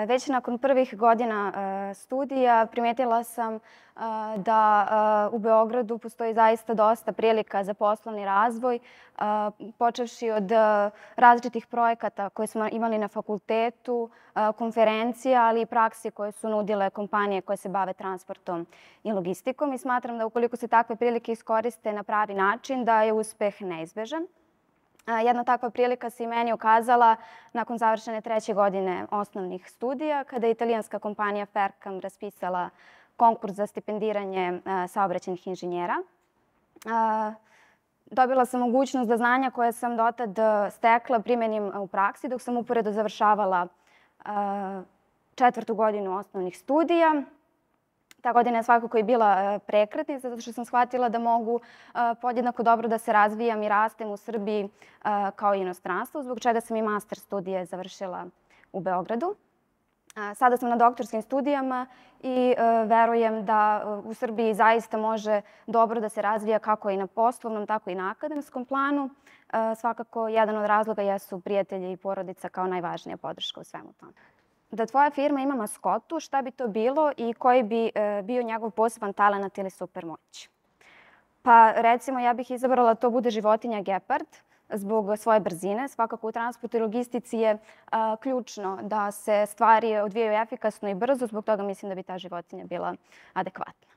Već nakon prvih godina studija primetila sam da u Beogradu postoji zaista dosta prilika za poslovni razvoj, počevši od različitih projekata koje smo imali na fakultetu, konferencija, ali i praksi koje su nudile kompanije koje se bave transportom i logistikom. I smatram da ukoliko se takve prilike iskoriste na pravi način, da je uspeh neizbežan. Jedna takva prilika se i meni ukazala nakon završene 3. godine osnovnih studija, kada je italijanska kompanija Fercam raspisala konkurs za stipendiranje saobraćajnih inženjera. Dobila sam mogućnost da znanja koje sam dotad stekla primenim u praksi, dok sam uporedo završavala 4. godinu osnovnih studija. Ta godina je svakako i bila prekretnica, zato što sam shvatila da mogu podjednako dobro da se razvijam i rastem u Srbiji kao i inostranstvu, zbog čega sam i master studije završila u Beogradu. Sada sam na doktorskim studijama i verujem da u Srbiji zaista može dobro da se razvija kako i na poslovnom, tako i na akademskom planu. Svakako, jedan od razloga jesu prijatelji i porodica kao najvažnija podrška u svemu tome. Da tvoja firma ima maskotu, šta bi to bilo i koji bi bio njegov poseban talenat ili supermoć? Pa recimo ja bih izabrala da to bude životinja gepard zbog svoje brzine. Svakako u transportu i logistici je ključno da se stvari odvijaju efikasno i brzo, zbog toga mislim da bi ta životinja bila adekvatna.